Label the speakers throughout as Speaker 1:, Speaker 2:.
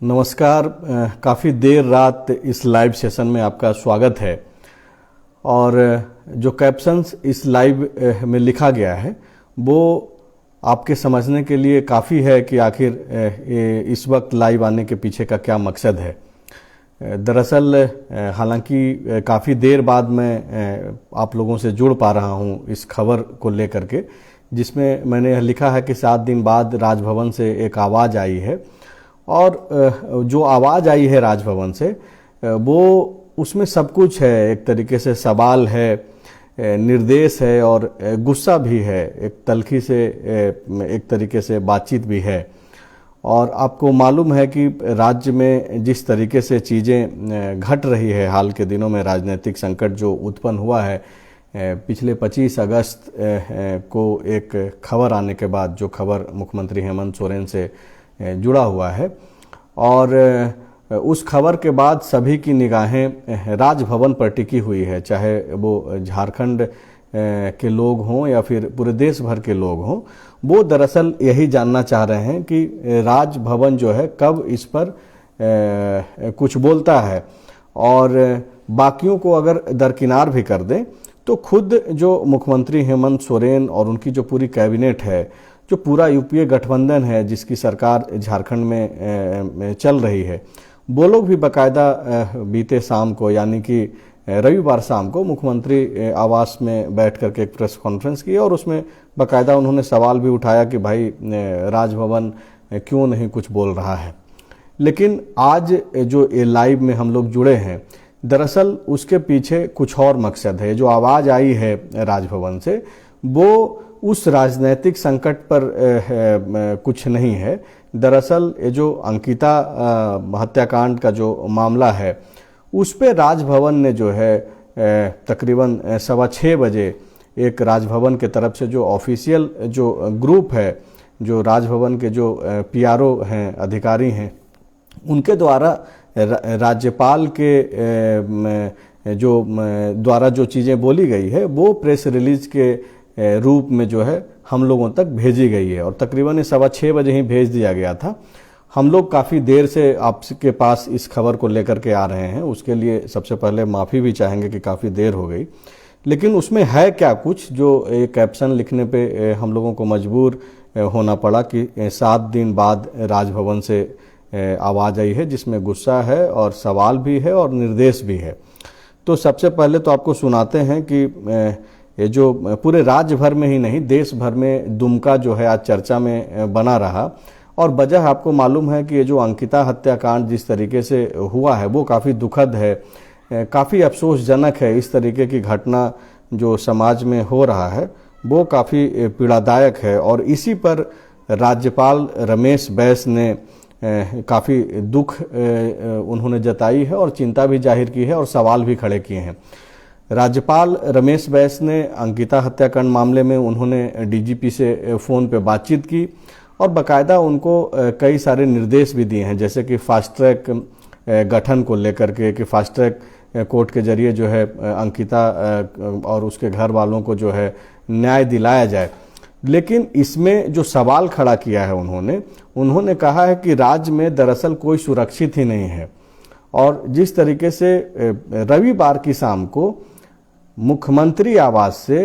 Speaker 1: नमस्कार। काफ़ी देर रात इस लाइव सेशन में आपका स्वागत है। और जो कैप्शंस इस लाइव में लिखा गया है वो आपके समझने के लिए काफ़ी है कि आखिर इस वक्त लाइव आने के पीछे का क्या मकसद है। दरअसल हालांकि काफ़ी देर बाद मैं आप लोगों से जुड़ पा रहा हूं इस खबर को लेकर के, जिसमें मैंने लिखा है कि 7 दिन बाद राजभवन से एक आवाज़ आई है। और जो आवाज़ आई है राजभवन से वो उसमें सब कुछ है। एक तरीके से सवाल है, निर्देश है और गुस्सा भी है, एक तल्खी से एक तरीके से बातचीत भी है। और आपको मालूम है कि राज्य में जिस तरीके से चीज़ें घट रही है हाल के दिनों में, राजनीतिक संकट जो उत्पन्न हुआ है पिछले 25 अगस्त को एक खबर आने के बाद, जो खबर मुख्यमंत्री हेमंत सोरेन से जुड़ा हुआ है, और उस खबर के बाद सभी की निगाहें राजभवन पर टिकी हुई है। चाहे वो झारखंड के लोग हों या फिर पूरे देश भर के लोग हों, वो दरअसल यही जानना चाह रहे हैं कि राजभवन जो है कब इस पर कुछ बोलता है। और बाकियों को अगर दरकिनार भी कर दें तो खुद जो मुख्यमंत्री हेमंत सोरेन और उनकी जो पूरी कैबिनेट है, जो पूरा यूपीए गठबंधन है जिसकी सरकार झारखंड में चल रही है, वो लोग भी बाकायदा बीते शाम को यानी कि रविवार शाम को मुख्यमंत्री आवास में बैठ करके एक प्रेस कॉन्फ्रेंस की और उसमें बाकायदा उन्होंने सवाल भी उठाया कि भाई राजभवन क्यों नहीं कुछ बोल रहा है। लेकिन आज जो ये लाइव में हम लोग जुड़े हैं, दरअसल उसके पीछे कुछ और मकसद है। जो आवाज़ आई है राजभवन से वो उस राजनीतिक संकट पर कुछ नहीं है। दरअसल ये जो अंकिता हत्याकांड का जो मामला है उस पे राजभवन ने जो है तकरीबन 6:15 बजे एक राजभवन के तरफ से जो ऑफिशियल जो ग्रुप है, जो राजभवन के जो पीआरओ हैं, अधिकारी हैं, उनके द्वारा राज्यपाल के जो द्वारा जो चीज़ें बोली गई है वो प्रेस रिलीज के रूप में जो है हम लोगों तक भेजी गई है। और तकरीबन 6:15 बजे ही भेज दिया गया था। हम लोग काफ़ी देर से आपके पास इस खबर को लेकर के आ रहे हैं, उसके लिए सबसे पहले माफ़ी भी चाहेंगे कि काफ़ी देर हो गई। लेकिन उसमें है क्या कुछ जो एक कैप्शन लिखने पे हम लोगों को मजबूर होना पड़ा कि 7 दिन बाद राजभवन से आवाज़ आई है, जिसमें गुस्सा है और सवाल भी है और निर्देश भी है। तो सबसे पहले तो आपको सुनाते हैं कि ये जो पूरे राज्य भर में ही नहीं, देश भर में दुमका जो है आज चर्चा में बना रहा। और वजह आपको मालूम है कि ये जो अंकिता हत्याकांड जिस तरीके से हुआ है वो काफ़ी दुखद है, काफ़ी अफसोसजनक है। इस तरीके की घटना जो समाज में हो रहा है वो काफ़ी पीड़ादायक है। और इसी पर राज्यपाल रमेश बैस ने काफ़ी दुख उन्होंने जताई है और चिंता भी जाहिर की है और सवाल भी खड़े किए हैं। राज्यपाल रमेश बैस ने अंकिता हत्याकांड मामले में उन्होंने डीजीपी से फ़ोन पे बातचीत की और बाकायदा उनको कई सारे निर्देश भी दिए हैं, जैसे कि फास्ट ट्रैक गठन को लेकर के, कि फास्ट ट्रैक कोर्ट के जरिए जो है अंकिता और उसके घर वालों को जो है न्याय दिलाया जाए। लेकिन इसमें जो सवाल खड़ा किया है उन्होंने कहा है कि राज्य में दरअसल कोई सुरक्षित ही नहीं है। और जिस तरीके से रविवार की शाम को मुख्यमंत्री आवास से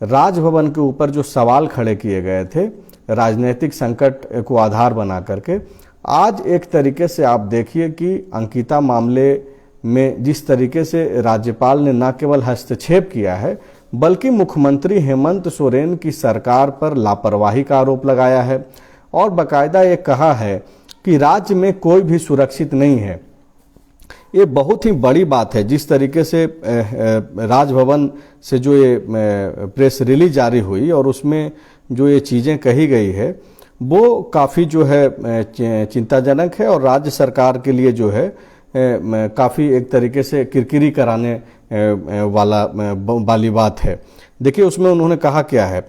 Speaker 1: राजभवन के ऊपर जो सवाल खड़े किए गए थे राजनीतिक संकट को आधार बना करके, आज एक तरीके से आप देखिए कि अंकिता मामले में जिस तरीके से राज्यपाल ने न केवल हस्तक्षेप किया है बल्कि मुख्यमंत्री हेमंत सोरेन की सरकार पर लापरवाही का आरोप लगाया है और बाकायदा ये कहा है कि राज्य में कोई भी सुरक्षित नहीं है। ये बहुत ही बड़ी बात है। जिस तरीके से राजभवन से जो ये प्रेस रिलीज जारी हुई और उसमें जो ये चीज़ें कही गई है वो काफ़ी जो है चिंताजनक है और राज्य सरकार के लिए जो है काफ़ी एक तरीके से किरकिरी कराने वाली बात है। देखिए उसमें उन्होंने कहा क्या है।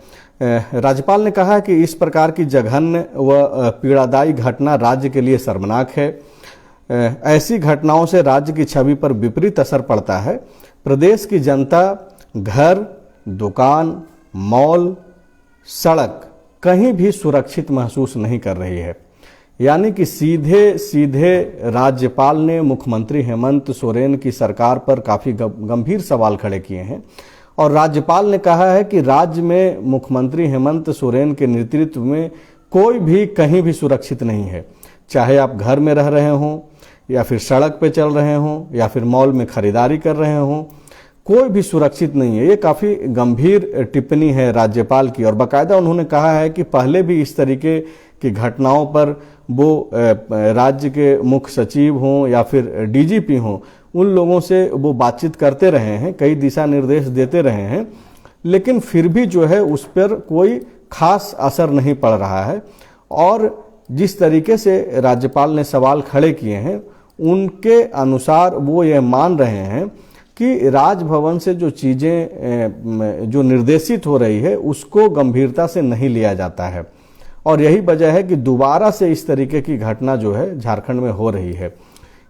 Speaker 1: राज्यपाल ने कहा कि इस प्रकार की जघन्य व पीड़ादायी घटना राज्य के लिए शर्मनाक है। ऐसी घटनाओं से राज्य की छवि पर विपरीत असर पड़ता है। प्रदेश की जनता घर, दुकान, मॉल, सड़क कहीं भी सुरक्षित महसूस नहीं कर रही है। यानी कि सीधे सीधे राज्यपाल ने मुख्यमंत्री हेमंत सोरेन की सरकार पर काफ़ी गंभीर सवाल खड़े किए हैं। और राज्यपाल ने कहा है कि राज्य में मुख्यमंत्री हेमंत सोरेन के नेतृत्व में कोई भी कहीं भी सुरक्षित नहीं है, चाहे आप घर में रह रहे हों या फिर सड़क पे चल रहे हों या फिर मॉल में खरीदारी कर रहे हों, कोई भी सुरक्षित नहीं है। ये काफ़ी गंभीर टिप्पणी है राज्यपाल की। और बाकायदा उन्होंने कहा है कि पहले भी इस तरीके की घटनाओं पर वो राज्य के मुख्य सचिव हों या फिर डीजीपी हों, उन लोगों से वो बातचीत करते रहे हैं, कई दिशा निर्देश देते रहे हैं, लेकिन फिर भी जो है उस पर कोई खास असर नहीं पड़ रहा है। और जिस तरीके से राज्यपाल ने सवाल खड़े किए हैं, उनके अनुसार वो ये मान रहे हैं कि राजभवन से जो चीज़ें जो निर्देशित हो रही है उसको गंभीरता से नहीं लिया जाता है। और यही वजह है कि दोबारा से इस तरीके की घटना जो है झारखंड में हो रही है।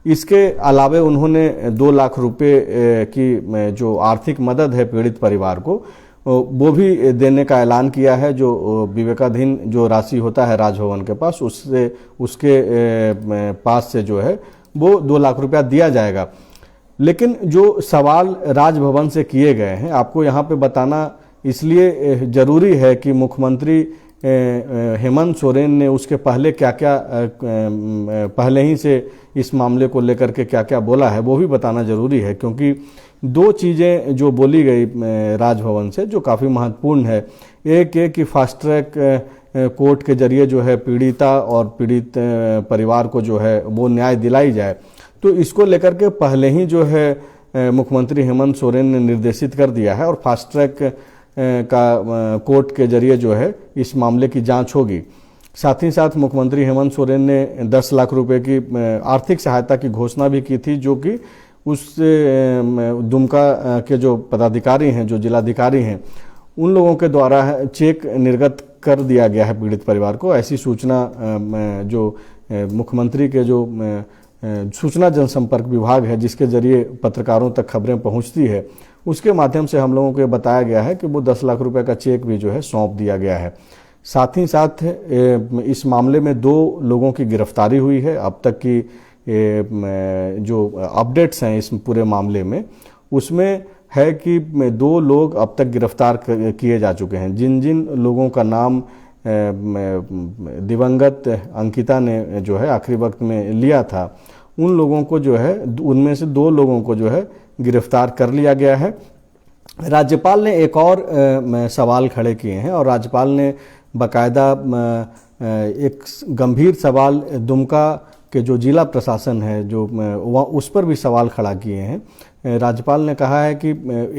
Speaker 1: इसके अलावे उन्होंने 2 लाख रुपए की जो आर्थिक मदद है पीड़ित परिवार को, वो भी देने का ऐलान किया है। जो विवेकाधीन जो राशि होता है राजभवन के पास, उससे उसके पास से जो है वो 2 लाख रुपया दिया जाएगा। लेकिन जो सवाल राजभवन से किए गए हैं, आपको यहाँ पे बताना इसलिए जरूरी है कि मुख्यमंत्री हेमंत सोरेन ने उसके पहले क्या क्या पहले ही से इस मामले को लेकर के क्या क्या बोला है, वो भी बताना जरूरी है। क्योंकि 2 चीज़ें जो बोली गई राजभवन से जो काफ़ी महत्वपूर्ण है, एक कि फास्ट ट्रैक कोर्ट के जरिए जो है पीड़िता और पीड़ित परिवार को जो है वो न्याय दिलाई जाए। तो इसको लेकर के पहले ही जो है मुख्यमंत्री हेमंत सोरेन ने निर्देशित कर दिया है और फास्ट ट्रैक का कोर्ट के जरिए जो है इस मामले की जांच होगी। साथ ही साथ मुख्यमंत्री हेमंत सोरेन ने 10 लाख रुपए की आर्थिक सहायता की घोषणा भी की थी, जो कि उस दुमका के जो पदाधिकारी हैं, जो जिलाधिकारी हैं, उन लोगों के द्वारा चेक निर्गत कर दिया गया है पीड़ित परिवार को। ऐसी सूचना जो मुख्यमंत्री के जो सूचना जनसंपर्क विभाग है, जिसके जरिए पत्रकारों तक खबरें पहुंचती है, उसके माध्यम से हम लोगों को बताया गया है कि वो 10 लाख रुपए का चेक भी जो है सौंप दिया गया है। साथ ही साथ इस मामले में 2 लोगों की गिरफ्तारी हुई है। अब तक की जो अपडेट्स हैं इस पूरे मामले में, उसमें है कि 2 लोग अब तक गिरफ्तार किए जा चुके हैं। जिन जिन लोगों का नाम दिवंगत अंकिता ने जो है आखिरी वक्त में लिया था, उन लोगों को जो है, उनमें से 2 लोगों को जो है गिरफ्तार कर लिया गया है। राज्यपाल ने एक और सवाल खड़े किए हैं और राज्यपाल ने बाकायदा एक गंभीर सवाल दुमका के जो जिला प्रशासन है जो उस पर भी सवाल खड़ा किए हैं। राज्यपाल ने कहा है कि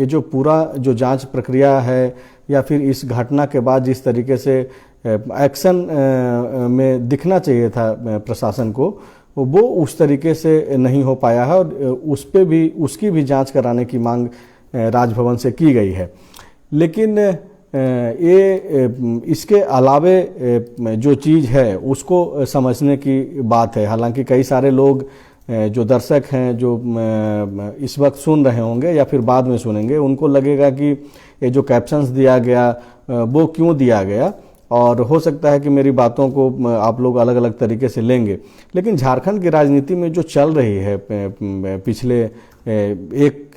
Speaker 1: ये जो पूरा जो जांच प्रक्रिया है या फिर इस घटना के बाद जिस तरीके से एक्शन में दिखना चाहिए था प्रशासन को, वो उस तरीके से नहीं हो पाया है और उस पे भी उसकी भी जांच कराने की मांग राजभवन से की गई है। लेकिन ये इसके अलावे जो चीज़ है उसको समझने की बात है। हालांकि कई सारे लोग जो दर्शक हैं जो इस वक्त सुन रहे होंगे या फिर बाद में सुनेंगे, उनको लगेगा कि ये जो कैप्शंस दिया गया वो क्यों दिया गया, और हो सकता है कि मेरी बातों को आप लोग अलग अलग तरीके से लेंगे। लेकिन झारखंड की राजनीति में जो चल रही है पिछले 1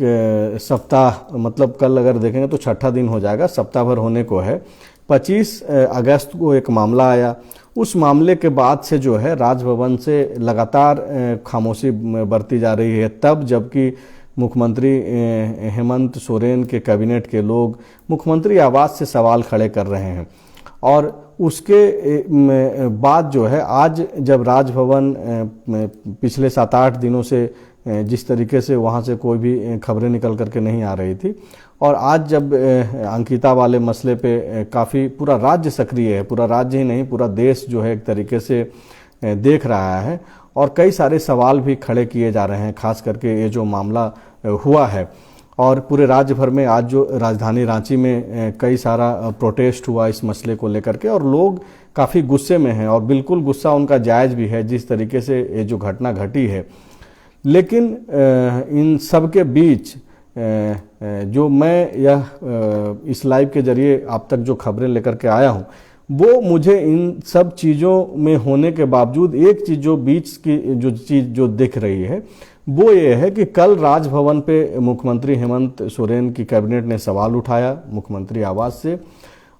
Speaker 1: सप्ताह, मतलब कल अगर देखेंगे तो 6ठा दिन हो जाएगा, सप्ताह भर होने को है। 25 अगस्त को एक मामला आया। उस मामले के बाद से जो है राजभवन से लगातार खामोशी बरती जा रही है। तब जबकि मुख्यमंत्री हेमंत सोरेन के कैबिनेट के लोग मुख्यमंत्री आवास से सवाल खड़े कर रहे हैं, और उसके बाद जो है आज जब राजभवन पिछले 7-8 दिनों से जिस तरीके से वहाँ से कोई भी खबरें निकल करके नहीं आ रही थी, और आज जब अंकिता वाले मसले पे काफ़ी पूरा राज्य सक्रिय है, पूरा राज्य ही नहीं पूरा देश जो है एक तरीके से देख रहा है, और कई सारे सवाल भी खड़े किए जा रहे हैं, खास करके ये जो मामला हुआ है। और पूरे राज्य भर में आज जो राजधानी रांची में कई सारा प्रोटेस्ट हुआ इस मसले को लेकर के, और लोग काफ़ी गुस्से में हैं, और बिल्कुल गुस्सा उनका जायज़ भी है जिस तरीके से ये जो घटना घटी है। लेकिन इन सब के बीच जो मैं यह इस लाइव के जरिए आप तक जो खबरें लेकर के आया हूँ, वो मुझे इन सब चीज़ों में होने के बावजूद एक चीज़ जो बीच की जो चीज़ जो दिख रही है वो ये है कि कल राजभवन पे मुख्यमंत्री हेमंत सोरेन की कैबिनेट ने सवाल उठाया मुख्यमंत्री आवास से,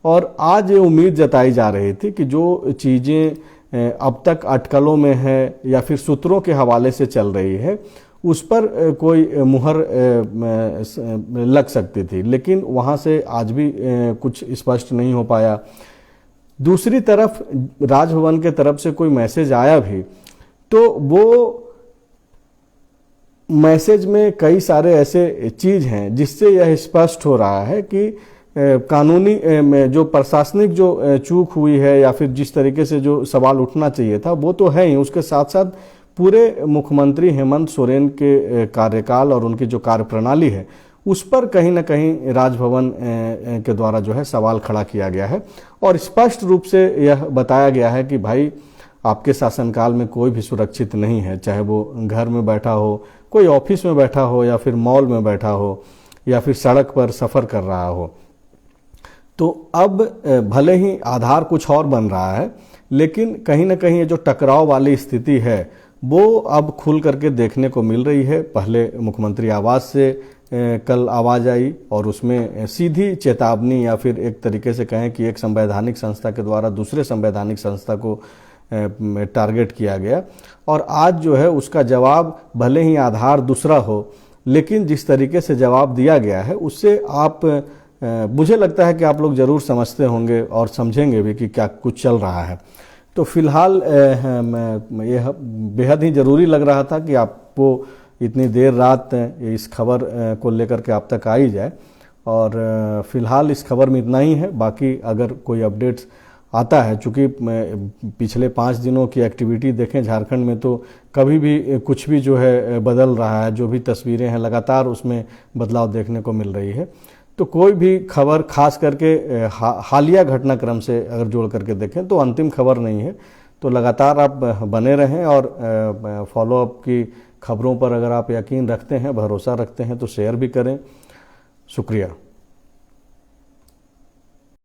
Speaker 1: और आज ये उम्मीद जताई जा रही थी कि जो चीज़ें अब तक अटकलों में है या फिर सूत्रों के हवाले से चल रही है उस पर कोई मुहर लग सकती थी, लेकिन वहाँ से आज भी कुछ स्पष्ट नहीं हो पाया। दूसरी तरफ राजभवन के तरफ से कोई मैसेज आया भी तो वो मैसेज में कई सारे ऐसे चीज हैं जिससे यह स्पष्ट हो रहा है कि कानूनी जो प्रशासनिक जो चूक हुई है या फिर जिस तरीके से जो सवाल उठना चाहिए था वो तो है ही, उसके साथ साथ पूरे मुख्यमंत्री हेमंत सोरेन के कार्यकाल और उनकी जो कार्यप्रणाली है उस पर कहीं ना कहीं राजभवन के द्वारा जो है सवाल खड़ा किया गया है और स्पष्ट रूप से यह बताया गया है कि भाई आपके शासनकाल में कोई भी सुरक्षित नहीं है, चाहे वो घर में बैठा हो, कोई ऑफिस में बैठा हो या फिर मॉल में बैठा हो या फिर सड़क पर सफ़र कर रहा हो। तो अब भले ही आधार कुछ और बन रहा है लेकिन कहीं ना कहीं ये जो टकराव वाली स्थिति है वो अब खुल करके देखने को मिल रही है। पहले मुख्यमंत्री आवास से कल आवाज़ आई और उसमें सीधी चेतावनी या फिर एक तरीके से कहें कि एक संवैधानिक संस्था के द्वारा दूसरे संवैधानिक संस्था को टारगेट किया गया, और आज जो है उसका जवाब भले ही आधार दूसरा हो लेकिन जिस तरीके से जवाब दिया गया है उससे आप मुझे लगता है कि आप लोग ज़रूर समझते होंगे और समझेंगे भी कि क्या कुछ चल रहा है। तो फिलहाल यह बेहद ही ज़रूरी लग रहा था कि आपको इतनी देर रात इस खबर को लेकर के आप तक आई जाए, और फिलहाल इस खबर में इतना ही है। बाकी अगर कोई अपडेट्स आता है, चूँकि पिछले 5 दिनों की एक्टिविटी देखें झारखंड में तो कभी भी कुछ भी जो है बदल रहा है, जो भी तस्वीरें हैं लगातार उसमें बदलाव देखने को मिल रही है। तो कोई भी खबर खास करके हालिया घटनाक्रम से अगर जोड़ करके देखें तो अंतिम खबर नहीं है। तो लगातार आप बने रहें और फॉलोअप की खबरों पर अगर आप यकीन रखते हैं, भरोसा रखते हैं तो शेयर भी करें। शुक्रिया।